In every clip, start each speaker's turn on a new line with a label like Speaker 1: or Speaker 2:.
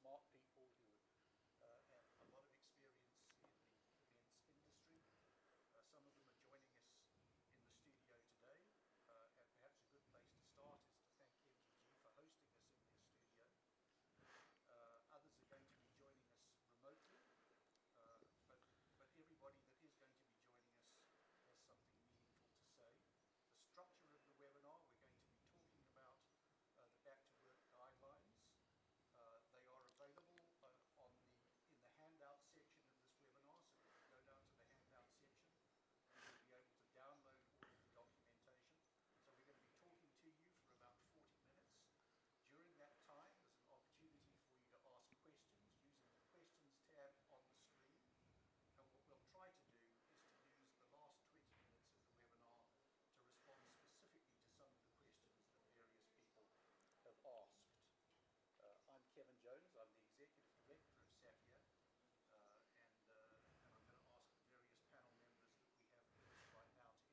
Speaker 1: smart people who have a lot of experience in the events industry. Some of them are joining us in the studio today, and perhaps a good place to start is to thank MGG for hosting us in their studio. Others are going to be joining us remotely, but everybody that is going to be joining us has something meaningful to say. The structure of the webinar, we're going to be talking about the Back to Work guidelines. They are available in the handout section of this webinar, so if you go down to the handout section, you'll be able to download all of the documentation. So we're going to be talking to you for about 40 minutes. During that time, there's an opportunity for you to ask questions using the questions tab on the screen. And what we'll try to do is to use the last 20 minutes of the webinar to respond specifically to some of the questions that various people have asked. I'm Kevin Jones. I'm the Executive Director of SACIA, and I'm going to ask the various panel members that we have with us right now to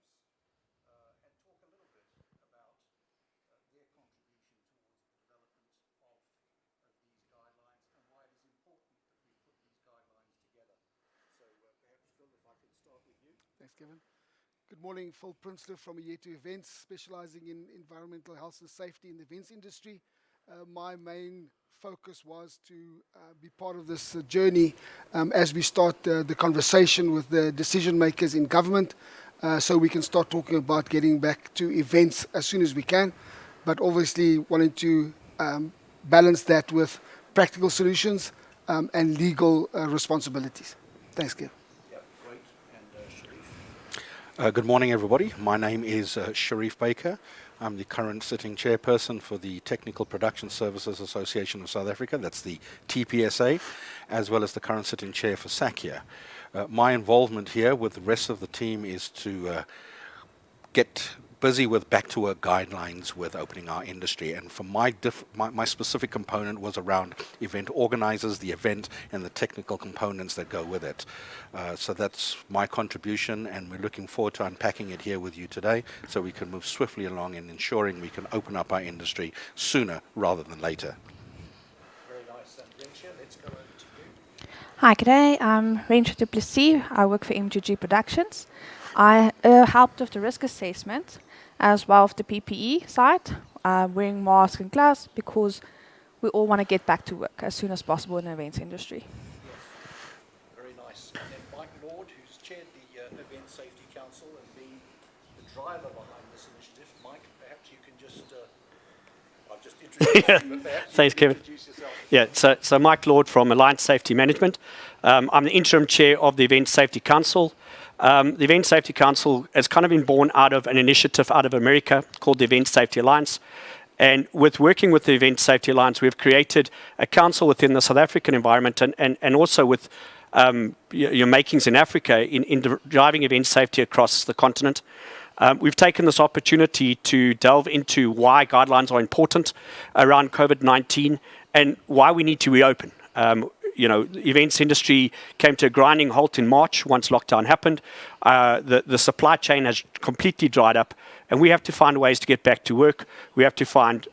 Speaker 1: introduce themselves and talk a little bit about their contribution towards the development of these guidelines and why it is important that we put these guidelines together. So perhaps, Phil, if I could start with you.
Speaker 2: Thanks, Kevin. Good morning, Phil Prinsloo from A Year to Events, specializing in environmental health and safety in the events industry. My main focus was to be part of this journey as we start the conversation with the decision makers in government, so we can start talking about getting back to events as soon as we can, but obviously wanting to balance that with practical solutions and legal responsibilities. Thanks, Kev.
Speaker 1: Yeah, great. And Sharif?
Speaker 3: Good morning, everybody. My name is Sharif Baker. I'm the current sitting chairperson for the Technical Production Services Association of South Africa, that's the TPSA, as well as the current sitting chair for SACIA. My involvement here with the rest of the team is to get busy with back to work guidelines with opening our industry, and for my specific component was around event organizers, the event and the technical components that go with it. So that's my contribution, and we're looking forward to unpacking it here with you today so we can move swiftly along in ensuring we can open up our industry sooner rather than later.
Speaker 1: Very nice. And Rensha, let's go over to you.
Speaker 4: Hi, g'day. I'm Rensha du Plessis. I work for MGG Productions. I helped with the risk assessment as well as the PPE side, wearing masks and gloves because we all want to get back to work as soon as possible in the events industry.
Speaker 1: Yes. Very nice. And then Mike Lord, who's chaired the Event Safety Council and been the driver behind this initiative. Mike, perhaps you can just, I've just introduced you, but perhaps
Speaker 5: Thanks,
Speaker 1: you can
Speaker 5: Kevin.
Speaker 1: introduce yourself.
Speaker 5: Yeah, so Mike Lord from Alliance Safety Management. I'm the interim chair of the Event Safety Council. The Event Safety Council has kind of been born out of an initiative out of America called the Event Safety Alliance. And with working with the Event Safety Alliance, we've created a council within the South African environment and also with your makings in Africa in driving event safety across the continent. We've taken this opportunity to delve into why guidelines are important around COVID-19 and why we need to reopen. The events industry came to a grinding halt in March once lockdown happened. The supply chain has completely dried up, and we have to find ways to get back to work. We have to find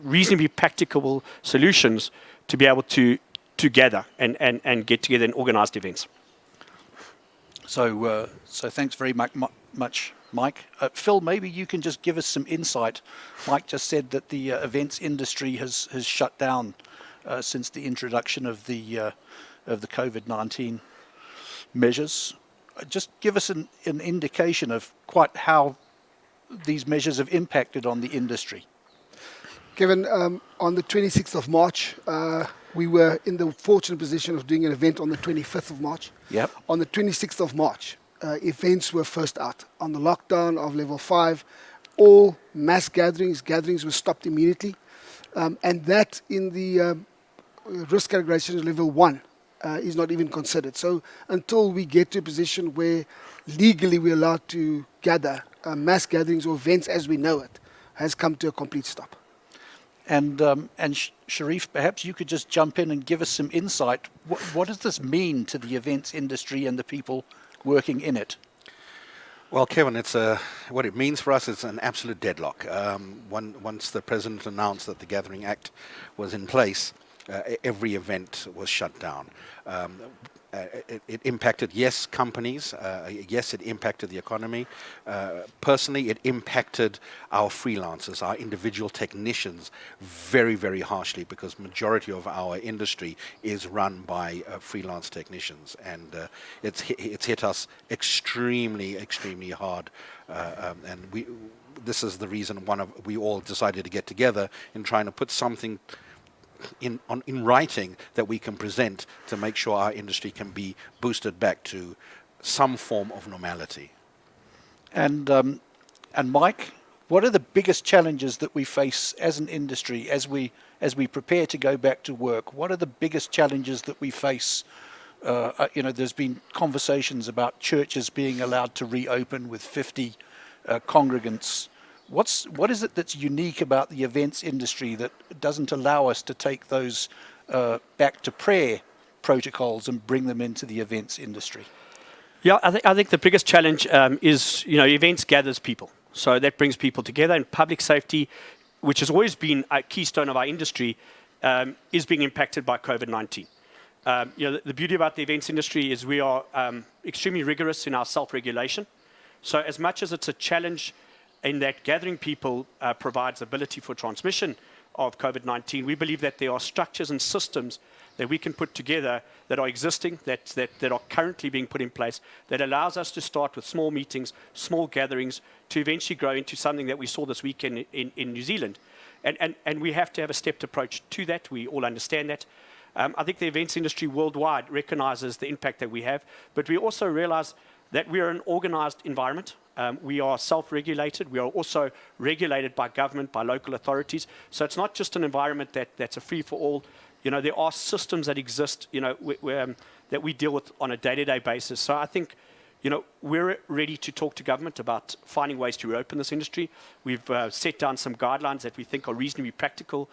Speaker 5: reasonably practicable solutions to be able to gather and get together in organized events.
Speaker 1: So thanks very much, Mike. Phil, maybe you can just give us some insight. Mike just said that the events industry has shut down since the introduction of the COVID-19 measures. Just give us an indication of quite how these measures have impacted on the industry.
Speaker 2: Kevin, on the 26th of March, we were in the fortunate position of doing an event on the 25th of March.
Speaker 1: Yep.
Speaker 2: On the 26th of March, events were first out. On the lockdown of level 5, all mass gatherings were stopped immediately. And that in the risk categorization level 1 is not even considered. So until we get to a position where legally we're allowed to gather, mass gatherings or events as we know it has come to a complete stop.
Speaker 1: And Sharif, perhaps you could just jump in and give us some insight. What does this mean to the events industry and the people working in it?
Speaker 3: Well, Kevin, what it means for us is an absolute deadlock. Once the president announced that the Gathering Act was in place, every event was shut down. It impacted, yes, companies. Yes, it impacted the economy. Personally, it impacted our freelancers, our individual technicians, very, very harshly, because majority of our industry is run by freelance technicians, and it's hit us extremely, extremely hard. And this is the reason we all decided to get together in trying to put something in writing that we can present to make sure our industry can be boosted back to some form of normality.
Speaker 6: And Mike, what are the biggest challenges that we face as an industry as we prepare to go back to work? What are the biggest challenges that we face? There's been conversations about churches being allowed to reopen with 50 congregants. What is it that's unique about the events industry that doesn't allow us to take those back to prayer protocols and bring them into the events industry?
Speaker 5: Yeah, I think the biggest challenge is, events gathers people. So that brings people together, and public safety, which has always been a keystone of our industry, is being impacted by COVID-19. The beauty about the events industry is we are extremely rigorous in our self-regulation. So as much as it's a challenge in that gathering people provides ability for transmission of COVID-19, we believe that there are structures and systems that we can put together that are existing, that are currently being put in place, that allows us to start with small meetings, small gatherings, to eventually grow into something that we saw this weekend in New Zealand. And we have to have a stepped approach to that. We all understand that. I think the events industry worldwide recognizes the impact that we have, but we also realize that we are an organized environment. We are self-regulated. We are also regulated by government, by local authorities. So it's not just an environment that's a free-for-all. There are systems that exist, that we deal with on a day-to-day basis. So I think, we're ready to talk to government about finding ways to reopen this industry. We've set down some guidelines that we think are reasonably practicable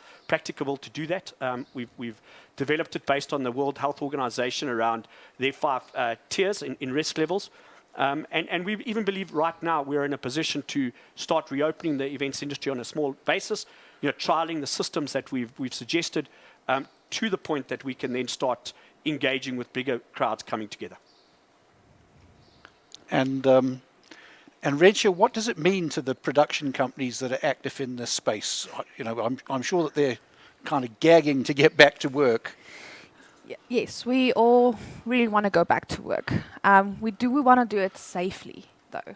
Speaker 5: to do that. We've developed it based on the World Health Organization around their 5 tiers in risk levels. And we even believe right now we're in a position to start reopening the events industry on a small basis, trialing the systems that we've suggested to the point that we can then start engaging with bigger crowds coming together.
Speaker 6: And Renshaw, what does it mean to the production companies that are active in this space? I'm sure that they're kind of gagging to get back to work.
Speaker 4: Yes, we all really want to go back to work. We want to do it safely, though.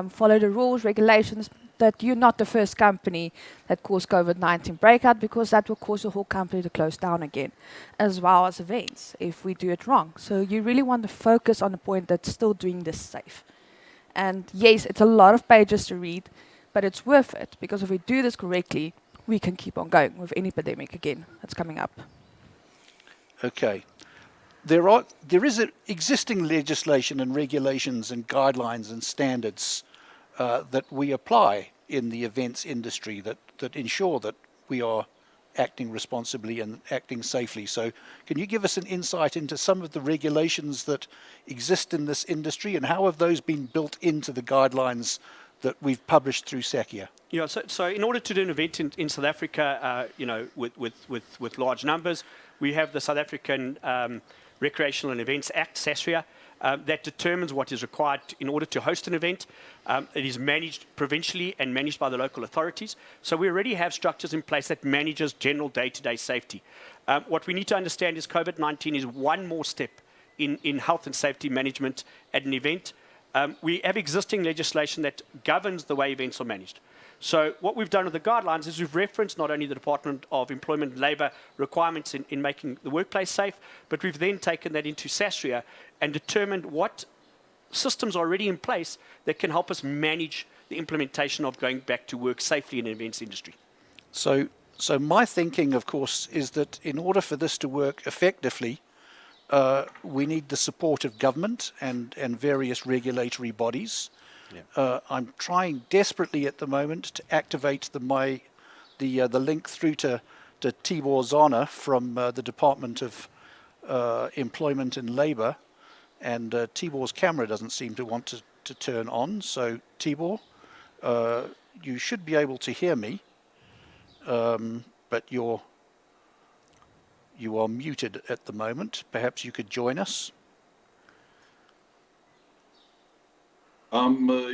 Speaker 4: Follow the rules, regulations, that you're not the first company that caused COVID-19 breakout, because that will cause the whole company to close down again, as well as events, if we do it wrong. So you really want to focus on the point that's still doing this safe. And yes, it's a lot of pages to read, but it's worth it, because if we do this correctly, we can keep on going with any pandemic again that's coming up.
Speaker 6: Okay. There is existing legislation and regulations and guidelines and standards that we apply in the events industry that ensure that we are acting responsibly and acting safely. So can you give us an insight into some of the regulations that exist in this industry, and how have those been built into the guidelines that we've published through SACIA?
Speaker 5: Yeah, so in order to do an event in South Africa, with large numbers, we have the South African Recreational and Events Act, SACIA, that determines what is required in order to host an event. It is managed provincially and managed by the local authorities. So we already have structures in place that manages general day-to-day safety. What we need to understand is COVID-19 is one more step in health and safety management at an event. We have existing legislation that governs the way events are managed. So what we've done with the guidelines is we've referenced not only the Department of Employment and Labour requirements in making the workplace safe, but we've then taken that into SACIA and determined what systems are already in place that can help us manage the implementation of going back to work safely in the events industry.
Speaker 6: So my thinking, of course, is that in order for this to work effectively, we need the support of government and various regulatory bodies. Yeah. I'm trying desperately at the moment to activate the link through to Tibor Zana from the Department of Employment and Labour, and Tibor's camera doesn't seem to want to turn on. So Tibor, you should be able to hear me, but you are muted at the moment. Perhaps you could join us.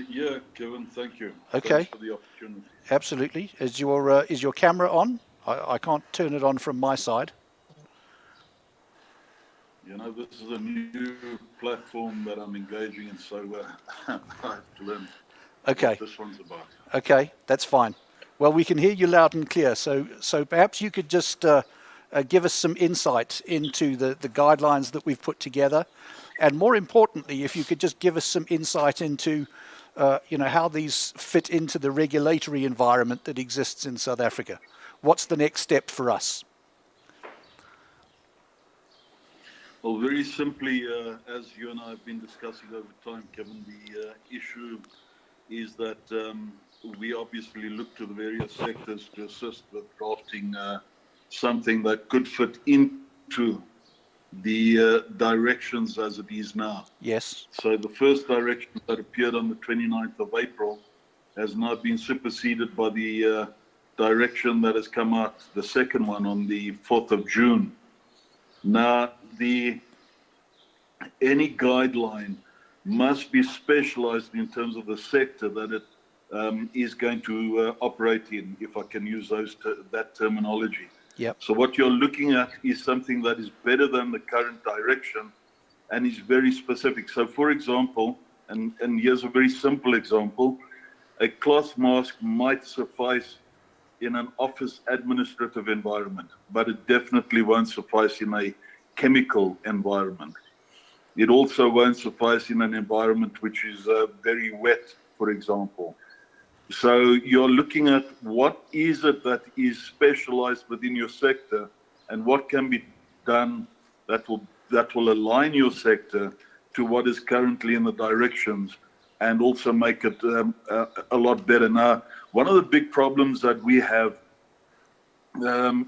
Speaker 7: Yeah, Kevin, thank you.
Speaker 6: Okay.
Speaker 7: Thanks for the opportunity.
Speaker 6: Absolutely. Is your camera on? I can't turn it on from my side.
Speaker 7: You know, this is a new platform that I'm engaging in, so I have to learn
Speaker 6: Okay.
Speaker 7: what this one's about.
Speaker 6: Okay, that's fine. Well, we can hear you loud and clear. So perhaps you could just give us some insight into the guidelines that we've put together, and more importantly, if you could just give us some insight into how these fit into the regulatory environment that exists in South Africa. What's the next step for us?
Speaker 7: Well, very simply, as you and I have been discussing over time, Kevin, the issue is that we obviously look to the various sectors to assist with drafting something that could fit into the directions as it is now.
Speaker 6: Yes.
Speaker 7: So the first direction that appeared on the 29th of April has now been superseded by the direction that has come out, the second one, on the 4th of June. Now, any guideline must be specialized in terms of the sector that it is going to operate in, if I can use that terminology.
Speaker 6: Yep.
Speaker 7: So what you're looking at is something that is better than the current direction and is very specific. So, for example, and here's a very simple example, a cloth mask might suffice in an office administrative environment, but it definitely won't suffice in a chemical environment. It also won't suffice in an environment which is very wet, for example. So you're looking at what is it that is specialized within your sector and what can be done that will align your sector to what is currently in the directions and also make it a lot better. Now, one of the big problems that we have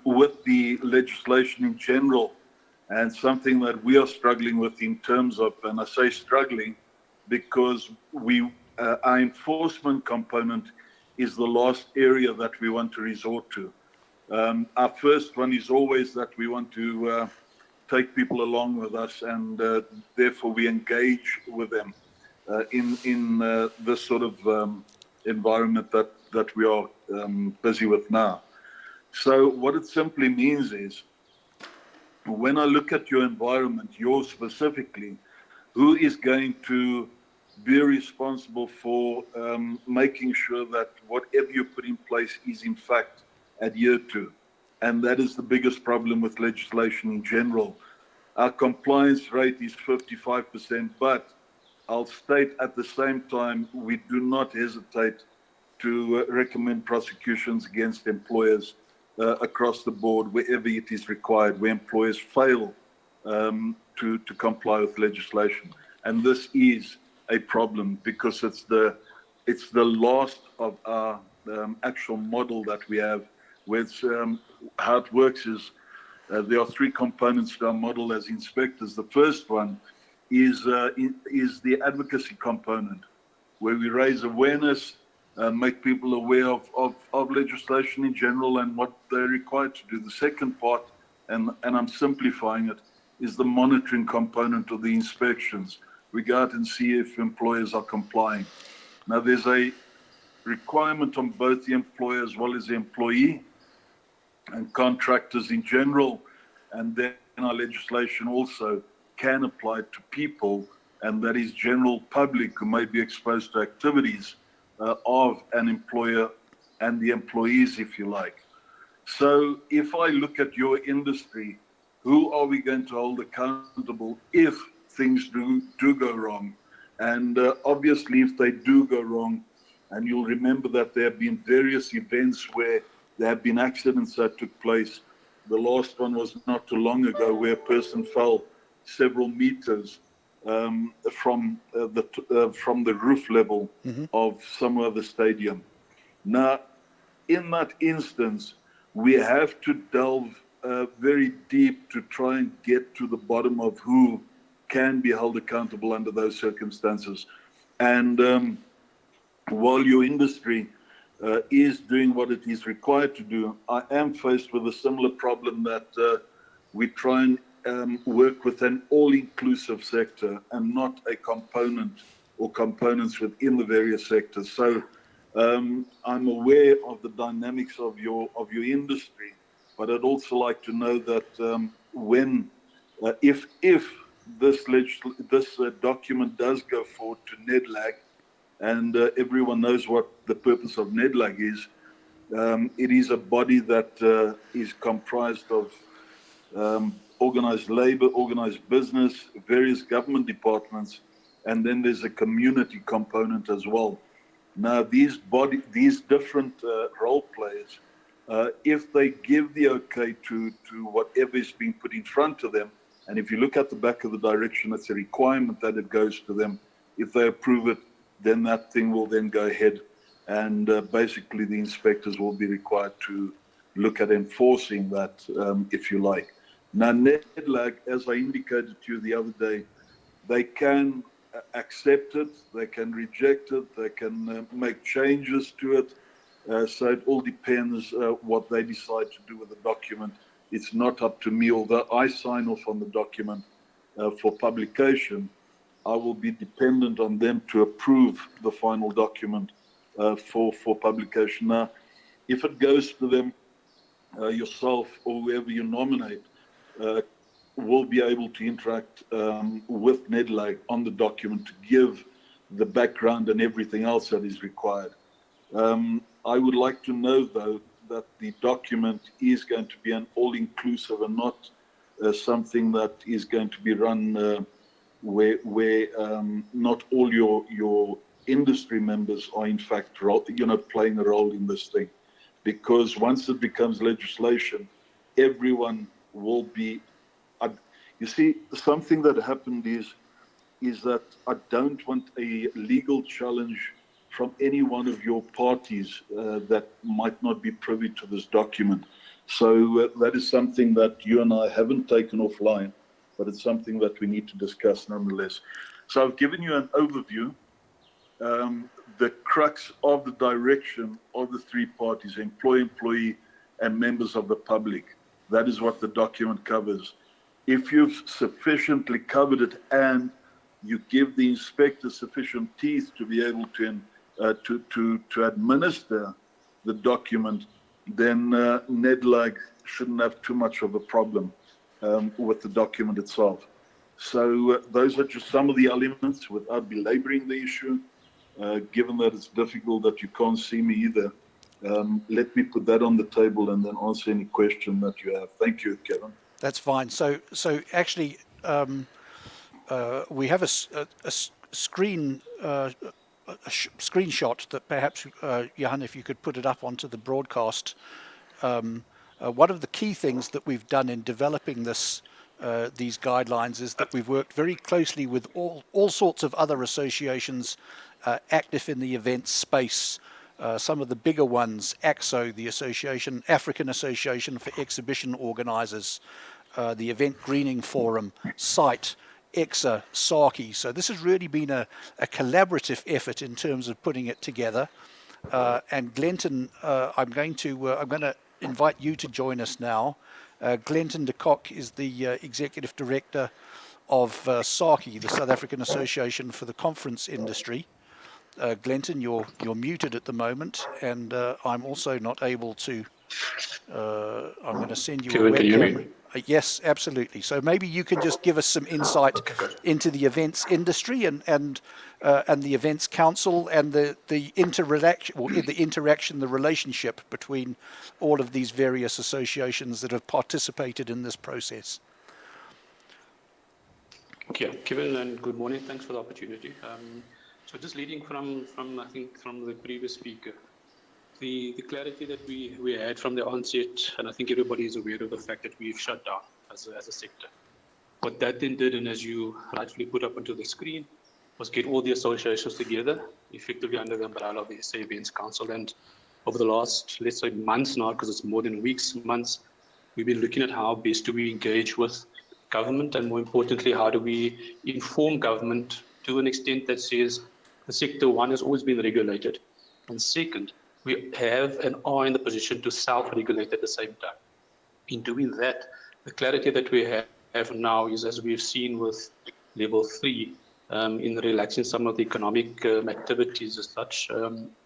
Speaker 7: with the legislation in general, and something that we are struggling with in terms of, and I say struggling because our enforcement component is the last area that we want to resort to. Our first one is always that we want to take people along with us, and therefore we engage with them in this sort of environment that we are busy with now. So what it simply means is, when I look at your environment, yours specifically, who is going to be responsible for making sure that whatever you put in place is in fact adhered to? And that is the biggest problem with legislation in general. Our compliance rate is 55%, but I'll state at the same time, we do not hesitate to recommend prosecutions against employers across the board wherever it is required, where employers fail to comply with legislation. And this is a problem because it's the last of our actual model that we have, where how it works is there are three components to our model as inspectors. The first one is the advocacy component, where we raise awareness, make people aware of legislation in general and what they're required to do. The second part, and I'm simplifying it, is the monitoring component of the inspections. We go out and see if employers are complying. Now, there's a requirement on both the employer as well as the employee and contractors in general, and then our legislation also can apply to people, and that is general public who may be exposed to activities of an employer and the employees, if you like. So if I look at your industry, who are we going to hold accountable if things do go wrong? And obviously, if they do go wrong, and you'll remember that there have been various events where there have been accidents that took place. The last one was not too long ago, where a person fell several meters from the roof level of some other stadium. Now, in that instance, we have to delve very deep to try and get to the bottom of who can be held accountable under those circumstances. And while your industry is doing what it is required to do, I am faced with a similar problem that we try and work with an all-inclusive sector and not a component or components within the various sectors. So I'm aware of the dynamics of your industry, but I'd also like to know that if this document does go forward to NEDLAG, and everyone knows what the purpose of NEDLAG is. It is a body that is comprised of organized labor, organized business, various government departments, and then there's a community component as well. Now, these different role players, if they give the okay to whatever is being put in front of them, and if you look at the back of the direction, it's a requirement that it goes to them. If they approve it, then that thing will then go ahead, and basically the inspectors will be required to look at enforcing that, if you like. Now, NEDLAG, as I indicated to you the other day, they can accept it, they can reject it, they can make changes to it. So it all depends what they decide to do with the document. It's not up to me, although I sign off on the document for publication. I will be dependent on them to approve the final document for publication. Now, if it goes to them, yourself or whoever you nominate will be able to interact with NEDLAG on the document to give the background and everything else that is required. I would like to know, though, that the document is going to be an all-inclusive and not something that is going to be run where not all your industry members are in fact playing a role in this thing, because once it becomes legislation, everyone will be. You see, something that happened is that I don't want a legal challenge from any one of your parties that might not be privy to this document. So that is something that you and I haven't taken offline, but it's something that we need to discuss nonetheless. So I've given you an overview. The crux of the direction of the three parties, employee, and members of the public. That is what the document covers. If you've sufficiently covered it and you give the inspector sufficient teeth to be able to administer the document, then NEDLAG shouldn't have too much of a problem with the document itself. So those are just some of the elements without belaboring the issue. Given that it's difficult that you can't see me either, let me put that on the table and then answer any question that you have. Thank you, Kevin.
Speaker 6: That's fine. So actually, we have a screenshot that perhaps, Johan, if you could put it up onto the broadcast. One of the key things that we've done in developing these guidelines is that we've worked very closely with all sorts of other associations active in the event space. Some of the bigger ones, AXO, the African Association for Exhibition Organisers, the Event Greening Forum, SITE, EXA, SACIA. So this has really been a collaborative effort in terms of putting it together. And Glenton, I'm going to invite you to join us now. Glenton de Kock is the Executive Director of SACIA, the South African Association for the Conference Industry. Glenton, you're muted at the moment, and I'm also not able to. I'm going to send you a webcam. Yes, absolutely. So maybe you can just give us some insight into the events industry and the events council and the interaction, the relationship between all of these various associations that have participated in this process.
Speaker 8: Okay, Kevin, and good morning. Thanks for the opportunity. So just leading from the previous speaker, the clarity that we had from the onset, and I think everybody is aware of the fact that we've shut down as a sector. What that then did, and as you rightfully put up onto the screen, was get all the associations together, effectively under the umbrella of the SA Events Council. And over the last, let's say, months now, because it's more than weeks, months, we've been looking at how best do we engage with government, and more importantly, how do we inform government to an extent that says, the sector, one, has always been regulated, and second, we have and are in the position to self-regulate at the same time. In doing that, the clarity that we have now is, as we've seen with level 3, in relaxing some of the economic activities as such,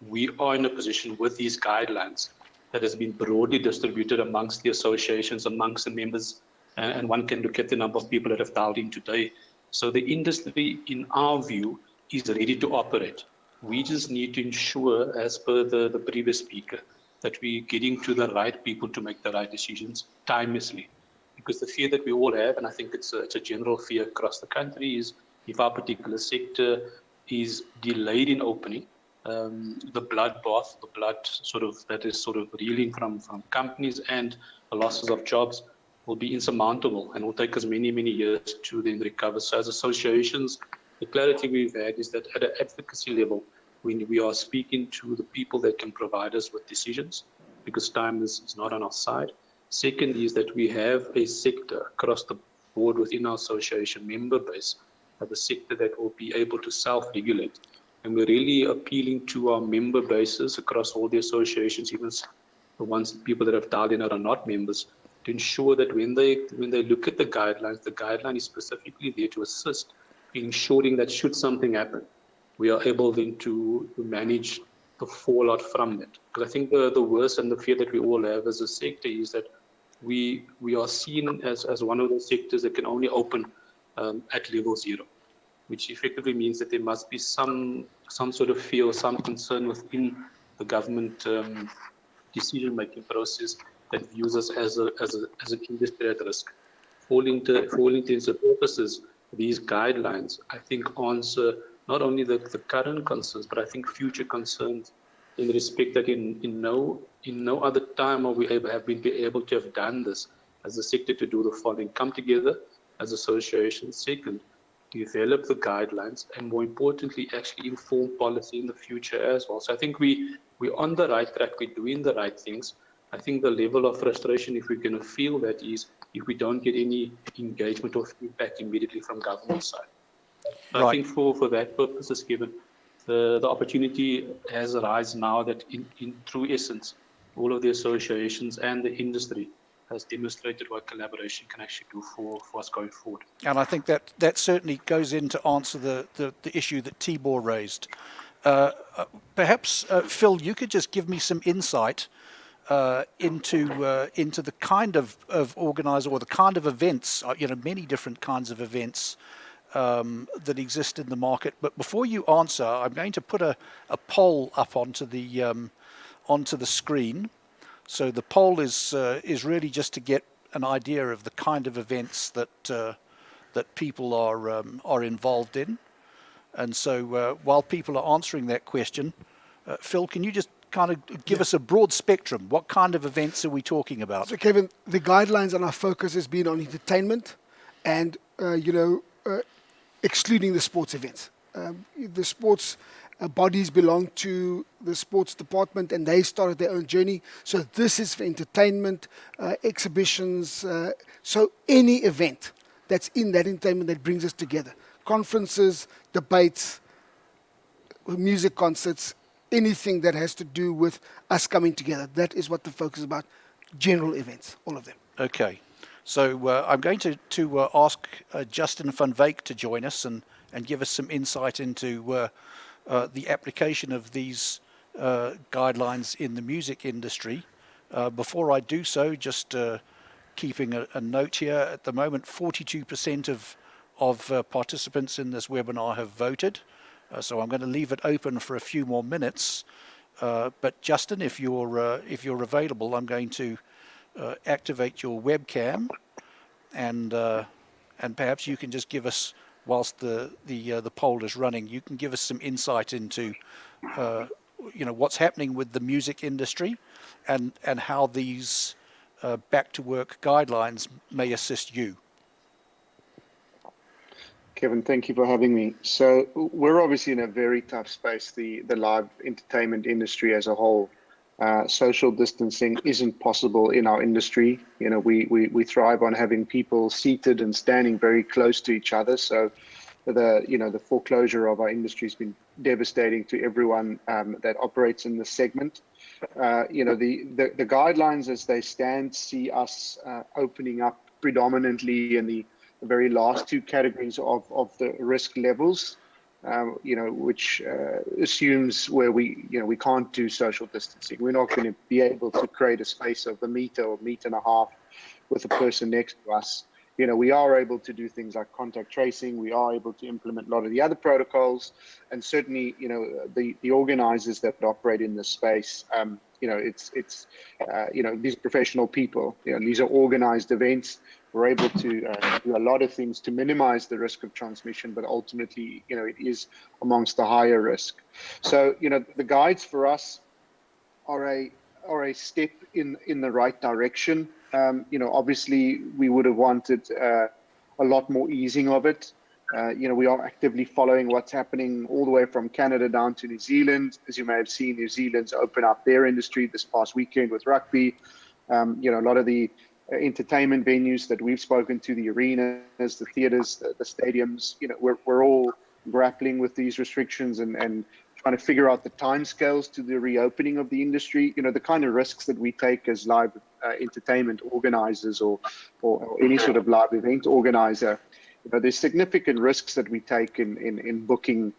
Speaker 8: we are in a position with these guidelines that has been broadly distributed amongst the associations, amongst the members, and one can look at the number of people that have dialed in today. So the industry, in our view, is ready to operate. We just need to ensure, as per the previous speaker, that we're getting to the right people to make the right decisions timelessly. Because the fear that we all have, and I think it's a general fear across the country, is if our particular sector is delayed in opening, the bloodbath, the blood sort of that is sort of reeling from companies and the losses of jobs will be insurmountable and will take us many, many years to then recover. So as associations, the clarity we've had is that at an advocacy level, when we are speaking to the people that can provide us with decisions, because time is not on our side. Second is that we have a sector across the board within our association member base, of a sector that will be able to self-regulate. And we're really appealing to our member bases across all the associations, even the ones, people that have dialed in that are not members, to ensure that when they look at the guideline is specifically there to assist in ensuring that should something happen, we are able then to manage the fallout from that. Because I think the worst and the fear that we all have as a sector is that we are seen as one of those sectors that can only open at level 0, which effectively means that there must be some sort of fear or some concern within the government decision-making process that views us as an industry at risk. For all intents and purposes, these guidelines, I think, answer not only the current concerns, but I think future concerns in respect that in no other time have we been able to have done this as a sector to do the following: come together as associations. Second, develop the guidelines, and more importantly, actually inform policy in the future as well. So I think we're on the right track. We're doing the right things. I think the level of frustration, if we're going to feel that, is if we don't get any engagement or feedback immediately from government side. So I think for that purposes, given the opportunity has arisen now that in true essence, all of the associations and the industry has demonstrated what collaboration can actually do for us going forward.
Speaker 6: And I think that certainly goes in to answer the issue that Tibor raised. Perhaps, Phil, you could just give me some insight into the kind of organizer or the kind of events, many different kinds of events that exist in the market. But before you answer, I'm going to put a poll up onto the screen. So the poll is really just to get an idea of the kind of events that people are involved in. And so while people are answering that question, Phil, can you just kind of give us a broad spectrum? What kind of events are we talking about?
Speaker 2: So, Kevin, the guidelines and our focus has been on entertainment and, excluding the sports events. The sports bodies belong to the sports department and they started their own journey. So this is for entertainment, exhibitions, so any event that's in that entertainment that brings us together. Conferences, debates, music concerts, anything that has to do with us coming together. That is what the focus is about. General events, all of them.
Speaker 6: Okay. So I'm going to ask Justin van Wyk to join us and give us some insight into the application of these guidelines in the music industry. Before I do so, just keeping a note here, at the moment 42% of participants in this webinar have voted. So I'm going to leave it open for a few more minutes. But Justin, if you're available, I'm going to activate your webcam, and perhaps you can just give us, whilst the poll is running, you can give us some insight into what's happening with the music industry and how these back to work guidelines may assist you.
Speaker 9: Kevin, thank you for having me. So we're obviously in a very tough space, the live entertainment industry as a whole. Social distancing isn't possible in our industry. We thrive on having people seated and standing very close to each other. So the foreclosure of our industry has been devastating to everyone that operates in this segment. The guidelines as they stand see us opening up predominantly in the very last two categories of the risk levels, which assumes where we can't do social distancing. We're not going to be able to create a space of a meter or meter and a half with a person next to us. We are able to do things like contact tracing. We are able to implement a lot of the other protocols, and certainly, the organizers that operate in this space, these professional people, these are organized events. We're able to do a lot of things to minimize the risk of transmission, but ultimately, it is amongst the higher risk. So, the guides for us are a step in the right direction. Obviously, we would have wanted a lot more easing of it. We are actively following what's happening all the way from Canada down to New Zealand. As you may have seen, New Zealand's opened up their industry this past weekend with rugby. A lot of the entertainment venues that we've spoken to, the arenas, the theaters, the stadiums, we're all grappling with these restrictions and trying to figure out the timescales to the reopening of the industry. The kind of risks that we take as live entertainment organizers or any sort of live event organizer. There's significant risks that we take in booking,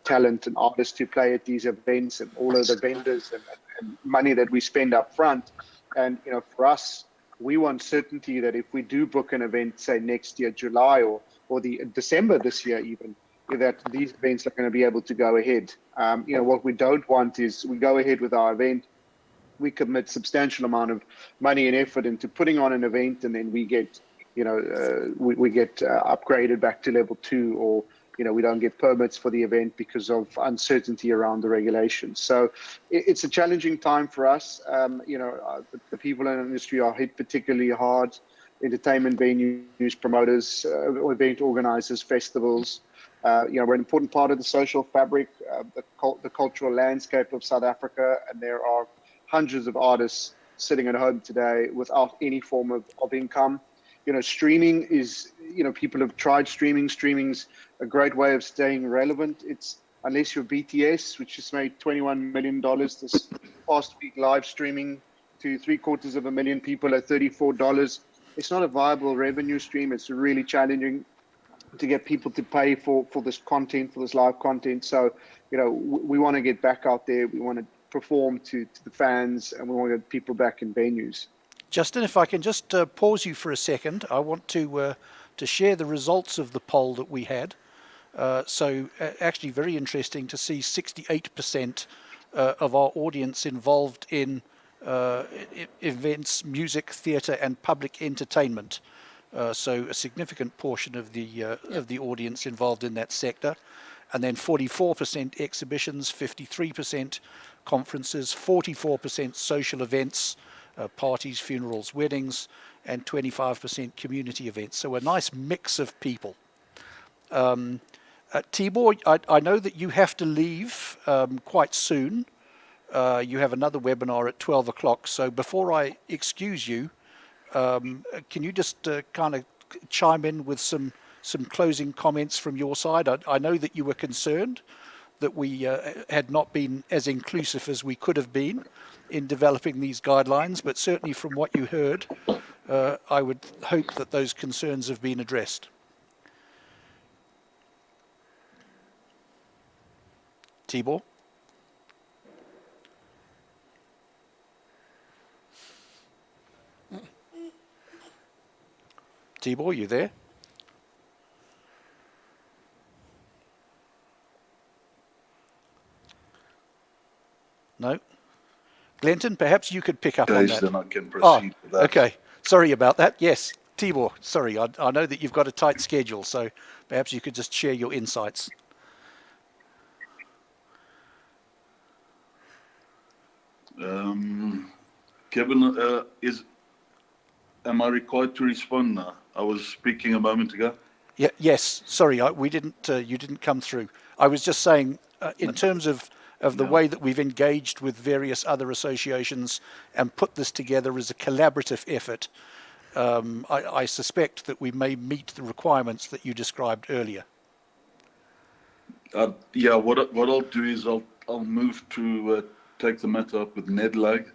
Speaker 9: talent and artists to play at these events, and all of the vendors and money that we spend up front. And, for us, we want certainty that if we do book an event, say next year, July or the December this year even, that these events are going to be able to go ahead. What we don't want is we go ahead with our event, we commit substantial amount of money and effort into putting on an event, and then we get, we get upgraded back to level 2, or we don't get permits for the event because of uncertainty around the regulations. So it's a challenging time for us. The people in the industry are hit particularly hard. Entertainment venues, promoters, event organizers, festivals. We're an important part of the social fabric, the cultural landscape of South Africa, and there are hundreds of artists sitting at home today without any form of income. Streaming is, people have tried streaming. Streaming's a great way of staying relevant. It's, unless you're BTS, which has made $21 million this past week live streaming to 750,000 people at $34. It's not a viable revenue stream. It's really challenging to get people to pay for this content, for this live content. So, we want to get back out there. We want to perform to the fans, and we want to get people back in venues.
Speaker 6: Justin, if I can just pause you for a second, I want to share the results of the poll that we had. Actually very interesting to see 68% of our audience involved in events, music, theatre and public entertainment. So a significant portion of the audience involved in that sector. And then 44% exhibitions, 53% conferences, 44% social events, parties, funerals, weddings, and 25% community events. So a nice mix of people. Tibor, I know that you have to leave quite soon. You have another webinar at 12 o'clock. So before I excuse you, can you just kind of chime in with some closing comments from your side? I know that you were concerned that we had not been as inclusive as we could have been in developing these guidelines, but certainly from what you heard, I would hope that those concerns have been addressed. Tibor? Tibor, you there? No? Glenton, perhaps you could pick up on that.
Speaker 7: Then I can proceed with that.
Speaker 6: Okay. Sorry about that. Yes, Tibor, sorry. I know that you've got a tight schedule, so perhaps you could just share your insights.
Speaker 7: Kevin, am I required to respond now? I was speaking a moment ago.
Speaker 6: Yeah, yes, sorry, you didn't come through. I was just saying, in terms of the way that we've engaged with various other associations and put this together as a collaborative effort, I suspect that we may meet the requirements that you described earlier.
Speaker 7: Yeah, what I'll do is I'll move to take the matter up with NEDLAG,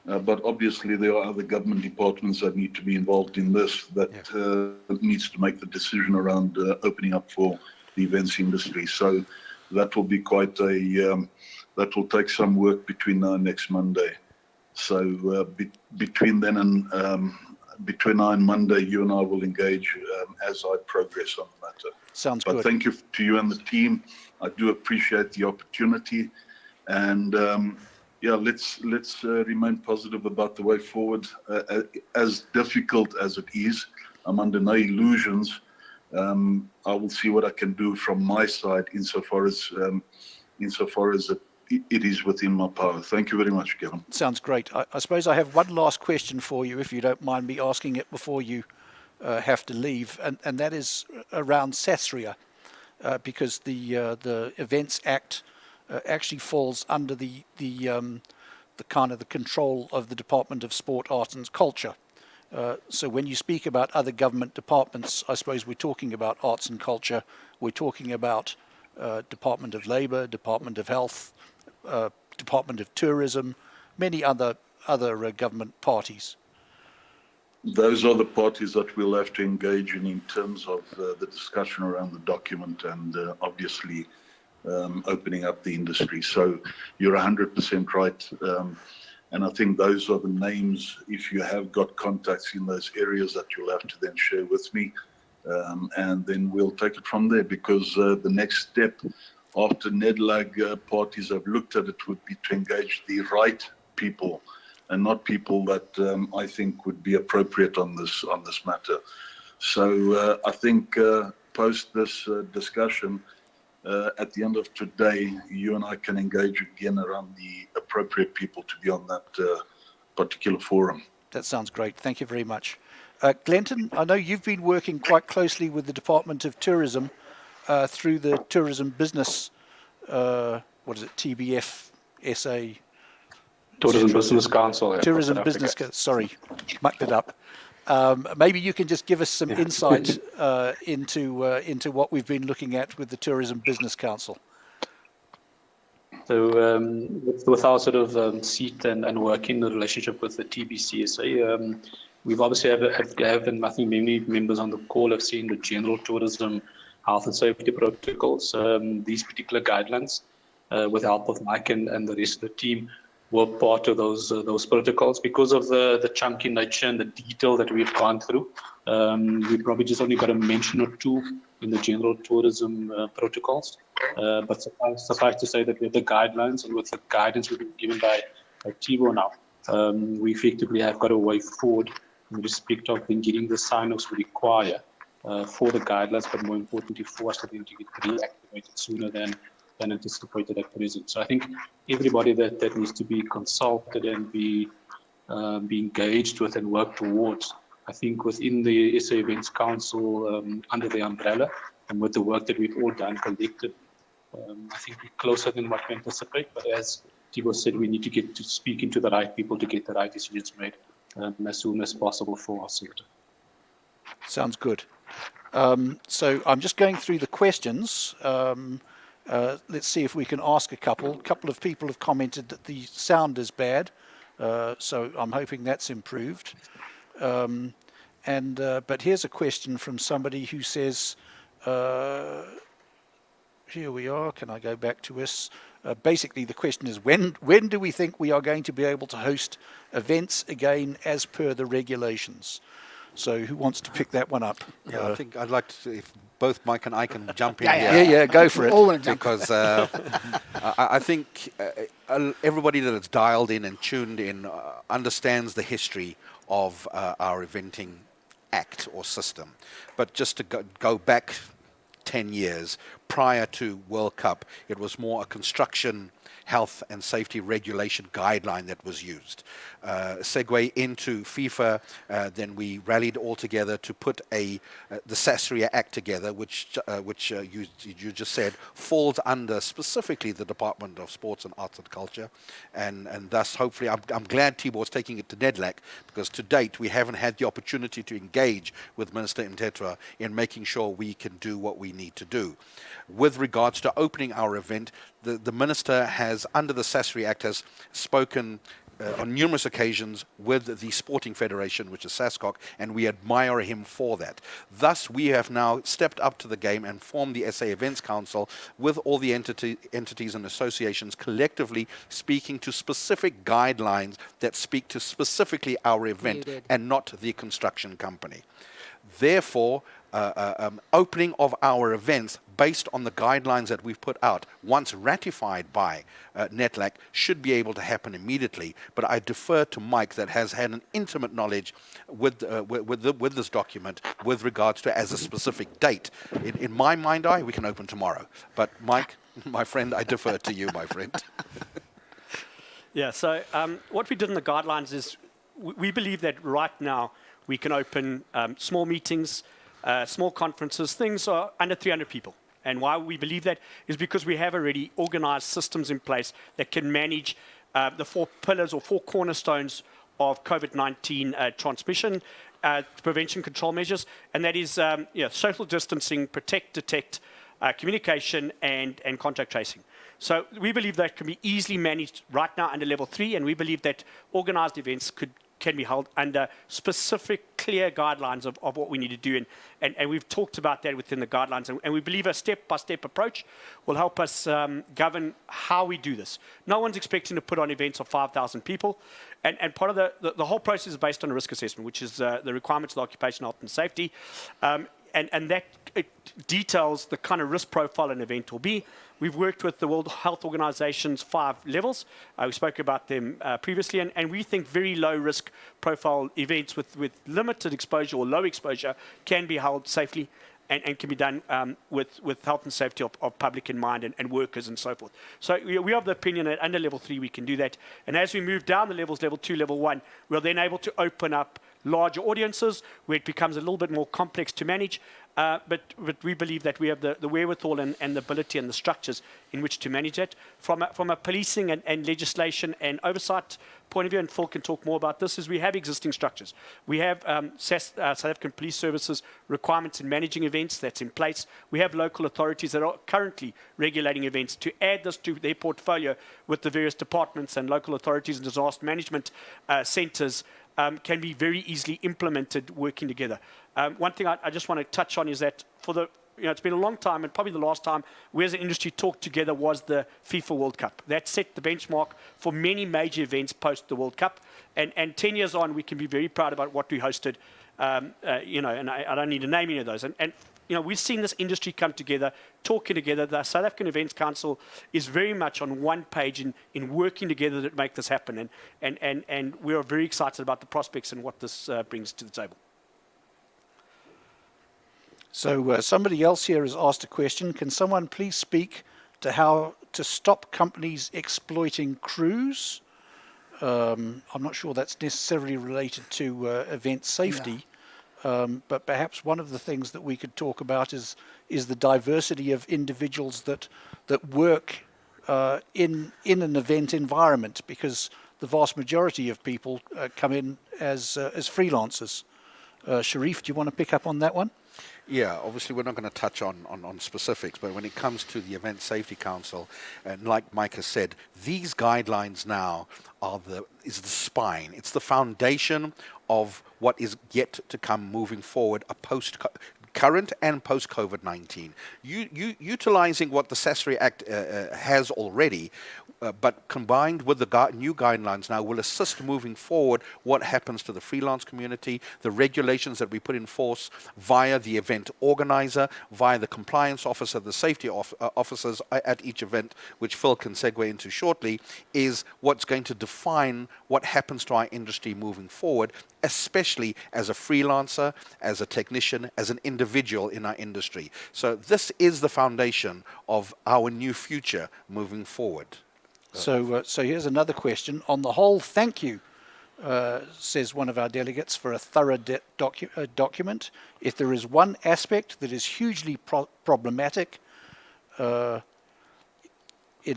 Speaker 7: but obviously there are other government departments that need to be involved in this, that needs to make the decision around opening up for the events industry. So that will be quite that will take some work between now and next Monday. So between then and between now and Monday, you and I will engage as I progress on the matter.
Speaker 6: Sounds
Speaker 7: But
Speaker 6: good.
Speaker 7: thank you to you and the team. I do appreciate the opportunity, and yeah, let's remain positive about the way forward. As difficult as it is, I'm under no illusions. I will see what I can do from my side insofar as it is within my power. Thank you very much, Kevin.
Speaker 6: Sounds great. I suppose I have one last question for you, if you don't mind me asking it before you have to leave, and that is around SACIA, because the Events Act actually falls under the kind of the control of the Department of Sport, Arts and Culture. So when you speak about other government departments, I suppose we're talking about arts and culture, we're talking about Department of Labour, Department of Health, Department of Tourism, many other government parties.
Speaker 7: Those are the parties that we'll have to engage in terms of the discussion around the document and obviously opening up the industry. So you're 100% right. And I think those are the names, if you have got contacts in those areas, that you'll have to then share with me. And then we'll take it from there, because the next step after NEDLAG parties have looked at it would be to engage the right people, and not people that I think would be appropriate on this matter. So I think post this discussion, at the end of today, you and I can engage again around the appropriate people to be on that particular forum.
Speaker 6: That sounds great. Thank you very much. Glenton, I know you've been working quite closely with the Department of Tourism through the Tourism Business, what is it, TBF, SA?
Speaker 8: Tourism Business Council. Yeah,
Speaker 6: Tourism Business Council, sorry, mucked it up. Maybe you can just give us some insight into what we've been looking at with the Tourism Business Council.
Speaker 8: So with our sort of seat and working the relationship with the TBCSA, we've obviously have, and I think many members on the call have seen the general tourism health and safety protocols. These particular guidelines, with the help of Mike and the rest of the team, were part of those protocols. Because of the chunky nature and the detail that we've gone through, we probably just only got a mention or two in the general tourism protocols. But suffice to say that with the guidelines and with the guidance we've been given by TIBO now, we effectively have got a way forward in respect of getting the sign-offs we require for the guidelines, but more importantly for us to get reactivated sooner than anticipated at present. So I think everybody that needs to be consulted and be engaged with and work towards, I think within the SA Events Council, under the umbrella, and with the work that we've all done collected, I think we're closer than what we anticipate. But as Thibaut said, we need to get to speaking to the right people to get the right decisions made as soon as possible for our sector.
Speaker 6: Sounds good. So I'm just going through the questions. Let's see if we can ask a couple. A couple of people have commented that the sound is bad, so I'm hoping that's improved. But here's a question from somebody who says, here we are, can I go back to us? Basically the question is, when do we think we are going to be able to host events again as per the regulations? So who wants to pick that one up?
Speaker 3: Yeah, I think I'd like to see if both Mike and I can jump in here.
Speaker 6: Yeah, go for it.
Speaker 3: Because I think everybody that is dialed in and tuned in understands the history of our eventing act or system. But just to go back 10 years, prior to World Cup, it was more a construction health and safety regulation guideline that was used. Segue into FIFA, then we rallied all together to put the SACIA Act together, which you just said falls under specifically the Department of Sports and Arts and Culture, and thus hopefully I'm glad Tibor's taking it to NEDLAC, because to date we haven't had the opportunity to engage with Minister Mtetra in making sure we can do what we need to do. With regards to opening our event, the Minister has, under the SACIA Act, has spoken on numerous occasions with the Sporting Federation, which is SASCOC, and we admire him for that. Thus, we have now stepped up to the game and formed the SA Events Council with all the entities and associations collectively speaking to specific guidelines that speak to specifically our event and not the construction company. Therefore, opening of our events based on the guidelines that we've put out, once ratified by NEDLAC, should be able to happen immediately. But I defer to Mike, that has had an intimate knowledge with this document with regards to as a specific date. In my mind eye, we can open tomorrow. But Mike, my friend, I defer to you, my friend.
Speaker 5: Yeah, so what we did in the guidelines is we believe that right now we can open small meetings, small conferences, things are under 300 people. And why we believe that is because we have already organized systems in place that can manage the 4 pillars or 4 cornerstones of COVID-19 transmission, prevention control measures, and that is social distancing, protect, detect, communication, and contact tracing. So we believe that can be easily managed right now under level 3, and we believe that organized events can be held under specific, clear guidelines of what we need to do. And we've talked about that within the guidelines. And we believe a step-by-step approach will help us govern how we do this. No one's expecting to put on events of 5,000 people. And part of the whole process is based on a risk assessment, which is the requirements of the occupational health and safety. And that it details the kind of risk profile an event will be. We've worked with the World Health Organization's 5 levels. We spoke about them previously, and we think very low risk profile events with limited exposure or low exposure can be held safely and can be done with health and safety of public in mind and workers and so forth. So we have the opinion that under level 3 we can do that. And as we move down the levels, level 2, level 1, we're then able to open up larger audiences where it becomes a little bit more complex to manage. But we believe that we have the wherewithal and the ability and the structures in which to manage it. From a policing and legislation and oversight point of view, and Phil can talk more about this, is we have existing structures. We have South African Police Services requirements in managing events that's in place. We have local authorities that are currently regulating events. To add this to their portfolio with the various departments and local authorities and disaster management centres can be very easily implemented working together. One thing I just want to touch on is that it's been a long time, and probably the last time we as an industry talked together was the FIFA World Cup. That set the benchmark for many major events post the World Cup. And 10 years on, we can be very proud about what we hosted, and I don't need to name any of those. And we've seen this industry come together, talking together. The South African Events Council is very much on one page in working together to make this happen. And we are very excited about the prospects and what this brings to the table.
Speaker 6: So somebody else here has asked a question. Can someone please speak to how to stop companies exploiting crews? I'm not sure that's necessarily related to event safety. Yeah. But perhaps one of the things that we could talk about is the diversity of individuals that work in an event environment, because the vast majority of people come in as freelancers. Sharif, do you want to pick up on that one?
Speaker 3: Yeah, obviously we're not going to touch on specifics, but when it comes to the Event Safety Council, and like Mike has said, these guidelines now is the spine. It's the foundation of what is yet to come moving forward, current and post-COVID-19. Utilizing what the SACIA Act has already, but combined with the new guidelines now will assist moving forward what happens to the freelance community, the regulations that we put in force via the event organizer, via the compliance officer, the safety officers at each event, which Phil can segue into shortly, is what's going to define what happens to our industry moving forward especially as a freelancer, as a technician, as an individual in our industry. So this is the foundation of our new future moving forward.
Speaker 6: So here's another question. On the whole, thank you, says one of our delegates, for a thorough document. If there is one aspect that is hugely problematic, it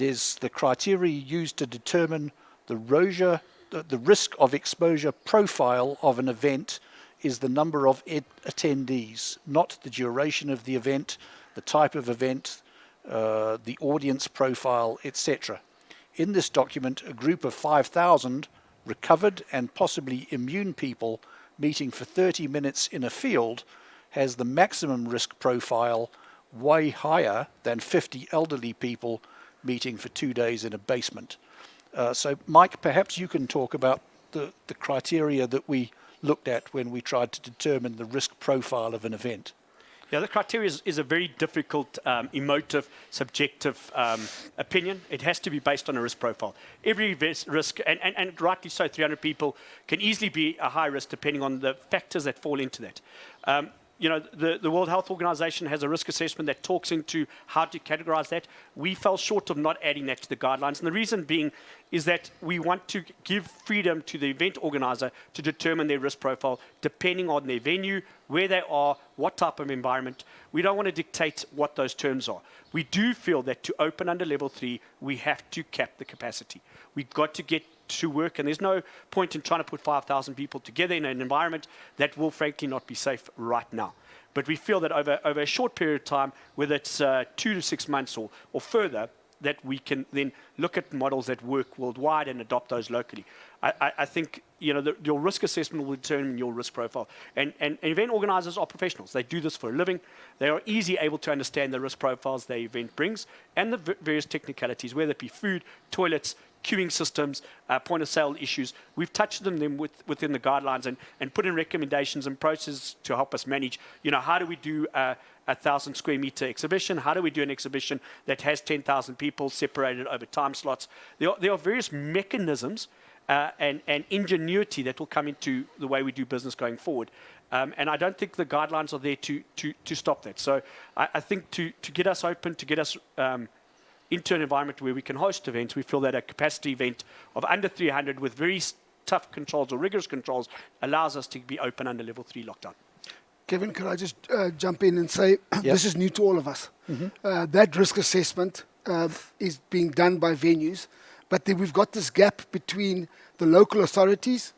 Speaker 6: is the criteria used to determine the risk of exposure profile of an event is the number of attendees, not the duration of the event, the type of event, the audience profile, etc. In this document, a group of 5,000 recovered and possibly immune people meeting for 30 minutes in a field has the maximum risk profile way higher than 50 elderly people meeting for 2 days in a basement. So, Mike, perhaps you can talk about the criteria that we looked at when we tried to determine the risk profile of an event.
Speaker 5: Yeah, the criteria is a very difficult, emotive, subjective opinion. It has to be based on a risk profile. Every risk, and rightly so, 300 people can easily be a high risk depending on the factors that fall into that. You know, the World Health Organization has a risk assessment that talks into how to categorize that. We fell short of not adding that to the guidelines. And the reason being is that we want to give freedom to the event organizer to determine their risk profile depending on their venue, where they are, what type of environment. We don't want to dictate what those terms are. We do feel that to open under level 3, we have to cap the capacity. We've got to get to work, and there's no point in trying to put 5,000 people together in an environment that will frankly not be safe right now. But we feel that over a short period of time, whether it's 2 to 6 months or further, that we can then look at models that work worldwide and adopt those locally. I think, you know, your risk assessment will determine your risk profile. And event organizers are professionals. They do this for a living. They are easily able to understand the risk profiles the event brings and the various technicalities, whether it be food, toilets, queuing systems, point of sale issues. We've touched on them within the guidelines and put in recommendations and processes to help us manage, you know, how do we do a 1,000 square meter exhibition? How do we do an exhibition that has 10,000 people separated over time slots? There are various mechanisms and ingenuity that will come into the way we do business going forward. And I don't think the guidelines are there to stop that. So I think to get us open, to get us into an environment where we can host events, we feel that a capacity event of under 300 with very tough controls or rigorous controls allows us to be open under level 3 lockdown.
Speaker 2: Kevin, could I just jump in and say, this is new to all of us. That risk assessment is being done by venues, but then we've got this gap between the local authorities.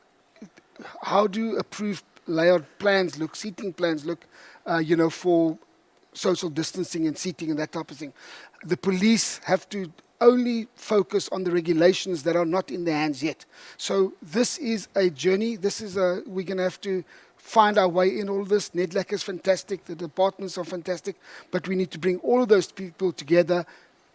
Speaker 2: How do approved layout plans look, seating plans look, you know, for social distancing and seating and that type of thing? The police have to only focus on the regulations that are not in their hands yet. So this is a journey. We're going to have to find our way in all this. NEDLAC is fantastic. The departments are fantastic. But we need to bring all of those people together,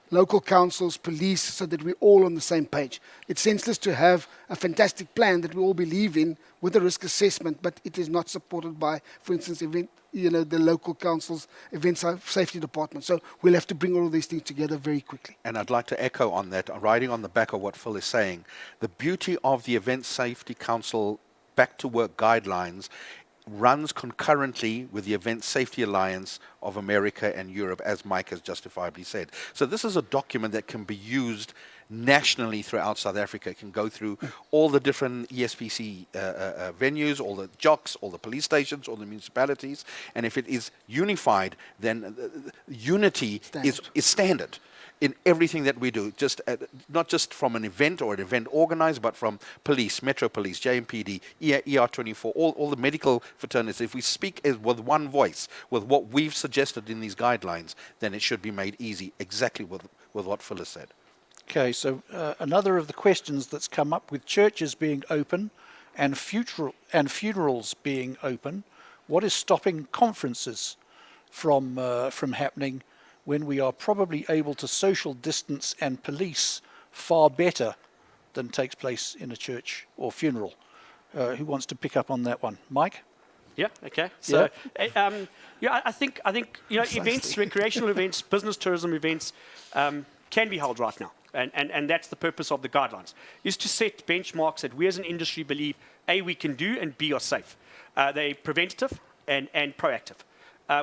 Speaker 2: local councils, police, so that we're all on the same page. It's senseless to have a fantastic plan that we all believe in with a risk assessment, but it is not supported by, for instance, the local councils, event safety department. So we'll have to bring all of these things together very quickly.
Speaker 3: And I'd like to echo on that, riding on the back of what Phil is saying. The beauty of the Event Safety Council back to work guidelines runs concurrently with the Event Safety Alliance of America and Europe, as Mike has justifiably said. So this is a document that can be used nationally throughout South Africa. It can go through all the different ESPC venues, all the JOCs, all the police stations, all the municipalities. And if it is unified, then unity is standard in everything that we do, not just from an event or an event organizer, but from police, Metro Police, JMPD, ER24, all the medical fraternities. If we speak with one voice, with what we've suggested in these guidelines, then it should be made easy, exactly with what Phil has said.
Speaker 6: Okay, so another of the questions that's come up with churches being open and funerals being open, what is stopping conferences from happening when we are probably able to social distance and police far better than takes place in a church or funeral? Who wants to pick up on that one? Mike?
Speaker 5: Yeah, okay. So, I think you know, events, recreational events, business tourism events can be held right now. And that's the purpose of the guidelines, is to set benchmarks that we as an industry believe A, we can do, and B, are safe. They're preventative and proactive.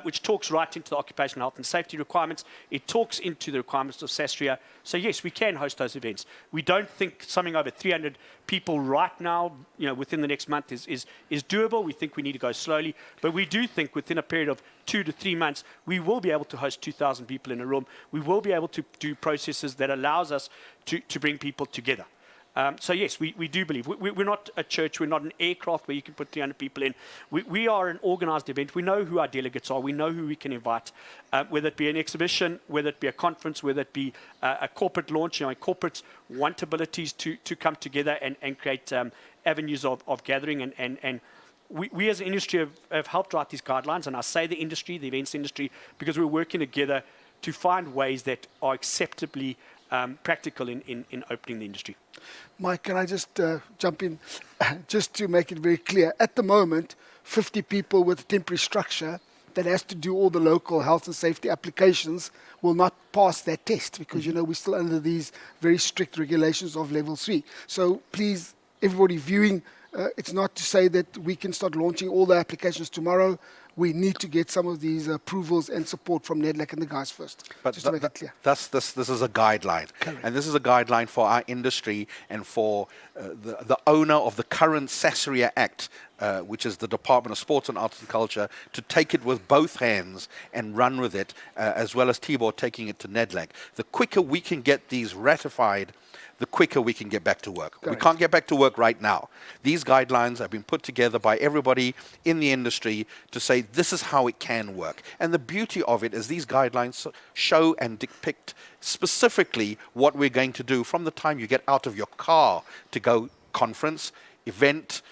Speaker 5: Which talks right into the occupational health and safety requirements. It talks into the requirements of SACIA. So yes, we can host those events. We don't think something over 300 people right now, within the next month is doable. We think we need to go slowly, but we do think within a period of 2 to 3 months, we will be able to host 2,000 people in a room. We will be able to do processes that allows us to bring people together. So yes, we do believe. We're not a church. We're not an aircraft where you can put 300 people in. We are an organized event. We know who our delegates are. We know who we can invite, whether it be an exhibition, whether it be a conference, whether it be a corporate launch. Corporates want abilities to come together and create avenues of gathering. And we as an industry have helped write these guidelines. And I say the industry, the events industry, because we're working together to find ways that are acceptably practical in opening the industry.
Speaker 2: Mike, can I just jump in? Just to make it very clear, at the moment, 50 people with a temporary structure that has to do all the local health and safety applications will not pass that test because, we're still under these very strict regulations of level 3. So please, everybody viewing, it's not to say that we can start launching all the applications tomorrow. We need to get some of these approvals and support from NEDLAC and the guys first,
Speaker 3: but
Speaker 2: just to make it clear.
Speaker 3: This is a guideline.
Speaker 2: Correct.
Speaker 3: And this is a guideline for our industry and for the owner of the current SACIA Act, which is the Department of Sports and Arts and Culture, to take it with both hands and run with it, as well as Tibor taking it to NEDLAC. The quicker we can get these ratified, the quicker we can get back to work.
Speaker 2: Correct.
Speaker 3: We can't get back to work right now. These guidelines have been put together by everybody in the industry to say this is how it can work. And the beauty of it is these guidelines show and depict specifically what we're going to do from the time you get out of your car to go conference, event,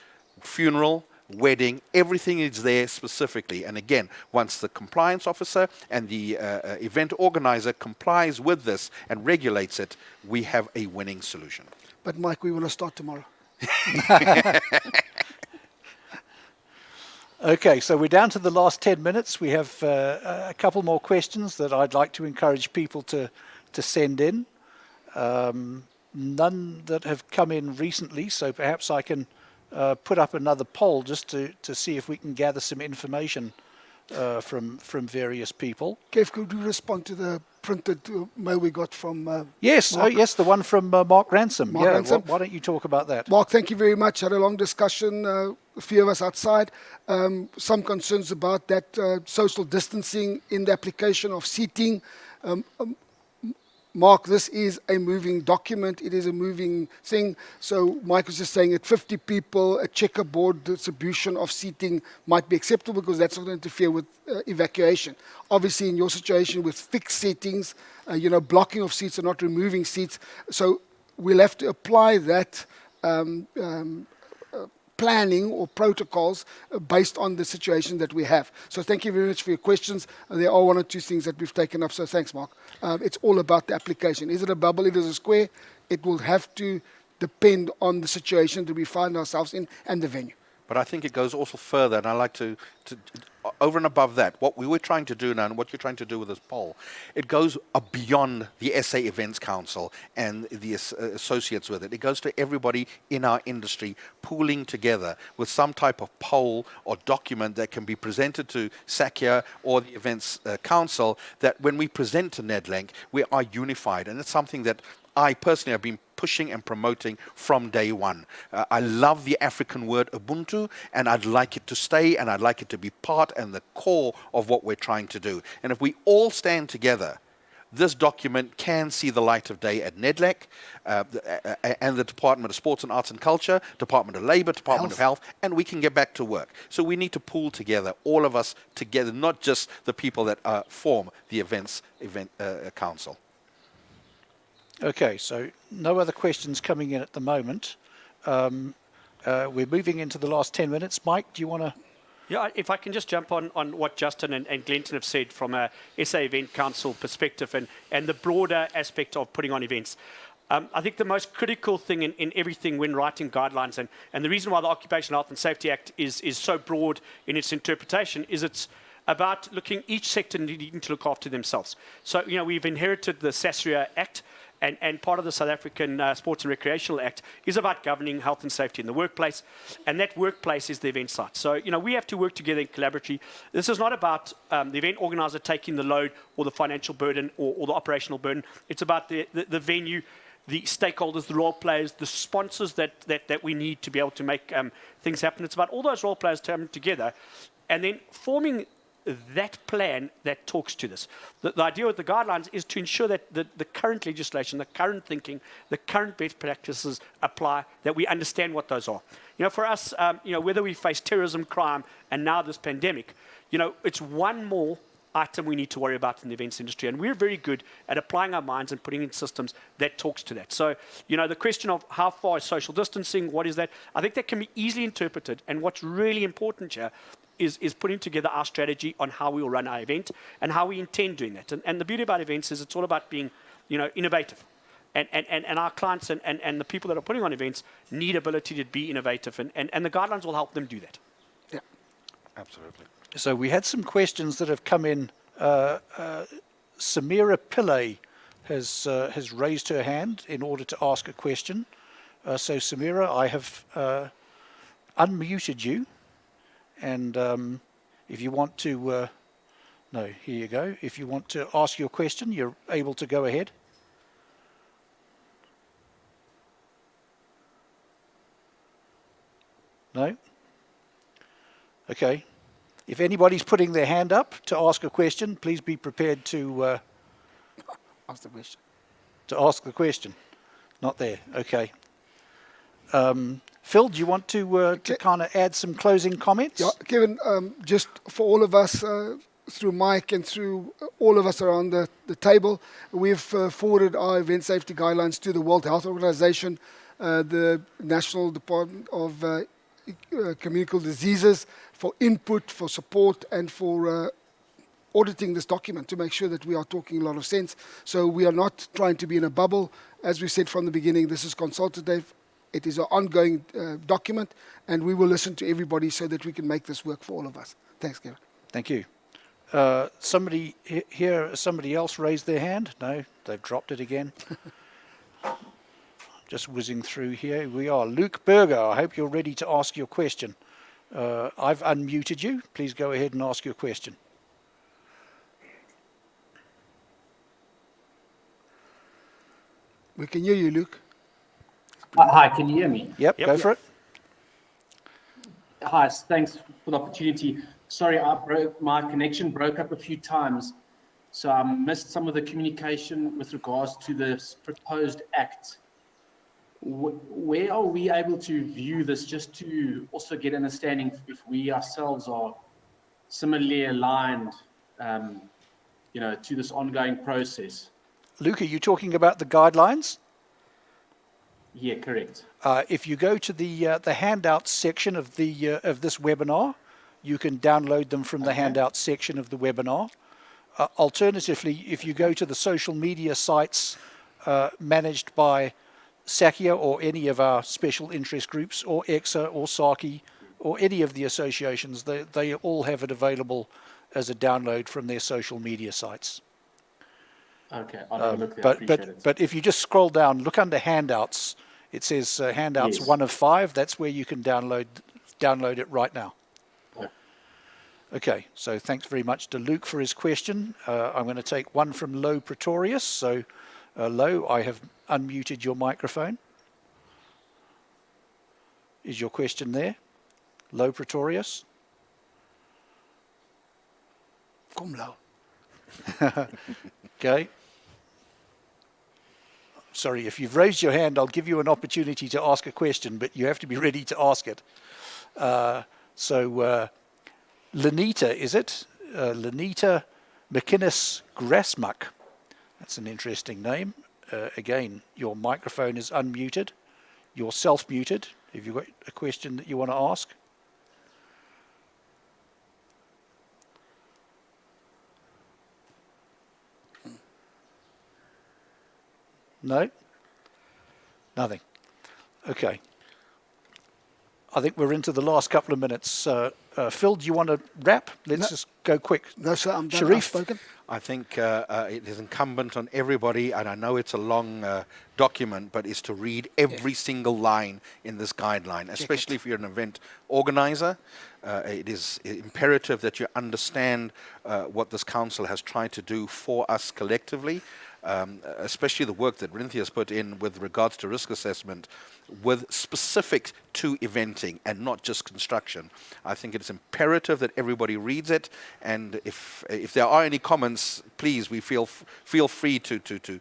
Speaker 3: funeral, wedding, everything is there specifically. And again, once the compliance officer and the event organizer complies with this and regulates it, we have a winning solution.
Speaker 2: But Mike, we want to start tomorrow.
Speaker 6: Okay, so we're down to the last 10 minutes. We have a couple more questions that I'd like to encourage people to send in. None that have come in recently, so perhaps I can put up another poll just to see if we can gather some information from various people.
Speaker 2: Kev, could you respond to the printed mail we got from
Speaker 6: Yes,
Speaker 2: Mark?
Speaker 6: yes, the one from Mark Ransom.
Speaker 2: Mark Ransom.
Speaker 6: Why don't you talk about that?
Speaker 2: Mark, thank you very much. Had a long discussion, a few of us outside. Some concerns about that social distancing in the application of seating. Mark, this is a moving document. It is a moving thing. So Mike was just saying at 50 people, a checkerboard distribution of seating might be acceptable because that's not going to interfere with evacuation. Obviously, in your situation with fixed seatings, blocking of seats and not removing seats. So we'll have to apply that planning or protocols based on the situation that we have. So thank you very much for your questions. There are one or two things that we've taken up, so thanks, Mark. It's all about the application. Is it a bubble? It is a square. It will have to depend on the situation that we find ourselves in and the venue.
Speaker 3: But I think it goes also further, and I like to over and above that, what we were trying to do now and what you're trying to do with this poll, it goes beyond the SA Events Council and the associates with it. It goes to everybody in our industry pooling together with some type of poll or document that can be presented to SACIA or the Events Council, that when we present to NEDLAC, we are unified. And it's something that I personally have been pushing and promoting from day one. I love the African word Ubuntu, and I'd like it to stay, and I'd like it to be part and the core of what we're trying to do. And if we all stand together, this document can see the light of day at NEDLAC and the Department of Sports and Arts and Culture, Department of Labour, Department of Health, and we can get back to work. So we need to pool together, all of us together, not just the people that form the Event Council.
Speaker 6: Okay, so no other questions coming in at the moment. We're moving into the last 10 minutes. Mike, do you want to?
Speaker 5: Yeah, if I can just jump on what Justin and Glenton have said from a SA Event Council perspective and the broader aspect of putting on events. I think the most critical thing in everything when writing guidelines, and the reason why the Occupational Health and Safety Act is so broad in its interpretation is it's about each sector needing to look after themselves. So, we've inherited the SACIA Act, And part of the South African Sports and Recreational Act is about governing health and safety in the workplace. And that workplace is the event site. So, we have to work together in collaboratively. This is not about the event organizer taking the load or the financial burden or the operational burden. It's about the venue, the stakeholders, the role players, the sponsors that we need to be able to make things happen. It's about all those role players coming together and then forming that plan that talks to this. The idea with the guidelines is to ensure that the current legislation, the current thinking, the current best practices apply, that we understand what those are. For us, whether we face terrorism, crime, and now this pandemic, it's one more item we need to worry about in the events industry. And we're very good at applying our minds and putting in systems that talks to that. So, the question of how far is social distancing, what is that? I think that can be easily interpreted. And what's really important here is putting together our strategy on how we will run our event and how we intend doing that. And the beauty about events is it's all about being, innovative. And our clients and the people that are putting on events need ability to be innovative. And the guidelines will help them do that.
Speaker 2: Yeah.
Speaker 3: Absolutely.
Speaker 6: So we had some questions that have come in. Samira Pillay has raised her hand in order to ask a question. So Samira, I have unmuted you. And if you want to, no, here you go. If you want to ask your question, you're able to go ahead. No? Okay. If anybody's putting their hand up to ask a question, please be prepared to
Speaker 2: Ask the question.
Speaker 6: to ask the question. Not there. Okay. Phil, do you want to kind of add some closing comments?
Speaker 2: Yeah, Kevin, just for all of us, through Mike and through all of us around the table, we've forwarded our event safety guidelines to the World Health Organization, the National Department of Communicable Diseases for input, for support, and for auditing this document to make sure that we are talking a lot of sense. So we are not trying to be in a bubble. As we said from the beginning, this is consultative. It is an ongoing document, and we will listen to everybody so that we can make this work for all of us. Thanks, Kevin.
Speaker 6: Thank you. Somebody else raised their hand? No, they've dropped it again. Just whizzing through here. We are. Luke Berger, I hope you're ready to ask your question. I've unmuted you. Please go ahead and ask your question.
Speaker 2: We can hear you, Luke.
Speaker 10: Hi, can you hear me?
Speaker 6: Yep. Go for it.
Speaker 10: Hi, thanks for the opportunity. Sorry, my connection broke up a few times, so I missed some of the communication with regards to this proposed act. Where are we able to view this, just to also get understanding if we ourselves are similarly aligned, to this ongoing process?
Speaker 6: Luke, are you talking about the guidelines?
Speaker 10: Yeah, correct.
Speaker 6: If you go to the handouts section of this webinar, you can download them from the handouts section of the webinar. Alternatively, if you go to the social media sites managed by SACIA or any of our special interest groups, or EXA or SACI, or any of the associations, they all have it available as a download from their social media sites.
Speaker 10: Okay, I'll have a look there. Appreciate it.
Speaker 6: But if you just scroll down, look under handouts. It says handouts 1 of 5. That's where you can download it right now. Okay, so thanks very much to Luke for his question. I'm going to take one from Lo Pretorius. So, Lo, I have unmuted your microphone. Is your question there? Lo Pretorius?
Speaker 2: Come, Lo.
Speaker 6: Okay. Sorry, if you've raised your hand, I'll give you an opportunity to ask a question, but you have to be ready to ask it. Lenita, is it? Lenita McInnes Grasmuck. That's an interesting name. Again, your microphone is unmuted. You're self-muted. Have you got a question that you want to ask? No? Nothing. Okay. I think we're into the last couple of minutes. Phil, do you want to wrap? Let's just go quick.
Speaker 2: No, sir, I'm done.
Speaker 6: Sharif?
Speaker 2: I've spoken.
Speaker 3: I think it is incumbent on everybody, and I know it's a long document, but is to read every single line in this guideline, especially if you're an event organizer. It is imperative that you understand what this council has tried to do for us collectively, especially the work that Rinthi has put in with regards to risk assessment, with specific to eventing and not just construction. I think it's imperative that everybody reads it, and if there are any comments, please, we feel free to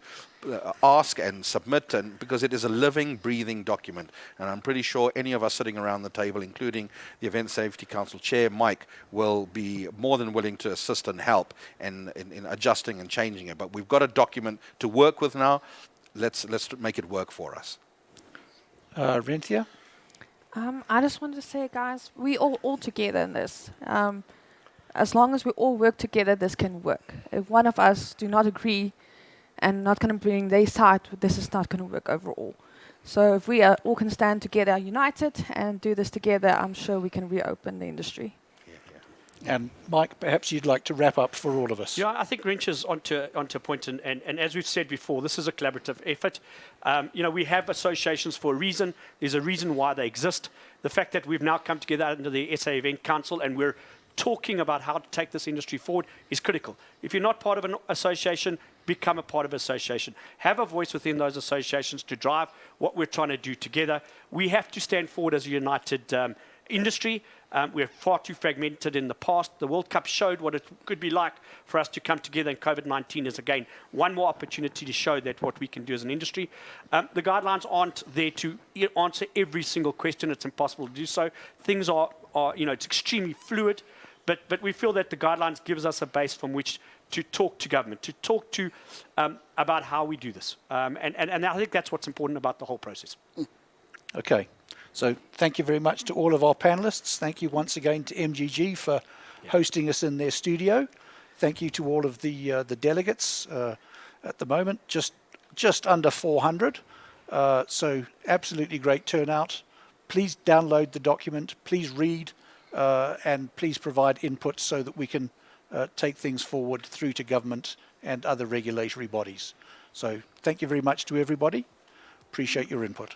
Speaker 3: ask and submit, and because it is a living, breathing document, and I'm pretty sure any of us sitting around the table, including the Event Safety Council Chair Mike, will be more than willing to assist and help in adjusting and changing it. But we've got a document to work with now. Let's make it work for us.
Speaker 6: Renthia?
Speaker 4: I just wanted to say, guys, we all together in this. As long as we all work together, this can work. If one of us do not agree and not going to bring their side, this is not going to work overall. So if we all can stand together, united, and do this together, I'm sure we can reopen the industry.
Speaker 6: And Mike, perhaps you'd like to wrap up for all of us.
Speaker 5: Yeah, I think Wrench is onto a point, and as we've said before, this is a collaborative effort. We have associations for a reason. There's a reason why they exist. The fact that we've now come together under the SA Event Council and we're talking about how to take this industry forward is critical. If you're not part of an association, become a part of an association. Have a voice within those associations to drive what we're trying to do together. We have to stand forward as a united industry. We're far too fragmented in the past. The World Cup showed what it could be like for us to come together, and COVID-19 is, again, one more opportunity to show that what we can do as an industry. The guidelines aren't there to answer every single question. It's impossible to do so. Things are it's extremely fluid, but we feel that the guidelines gives us a base from which to talk to government, to talk to about how we do this. And I think that's what's important about the whole process.
Speaker 6: Okay. So thank you very much to all of our panelists. Thank you once again to MGG for hosting us in their studio. Thank you to all of the delegates. At the moment, just under 400. So absolutely great turnout. Please download the document. Please read and please provide input so that we can take things forward through to government and other regulatory bodies. So thank you very much to everybody. Appreciate your input.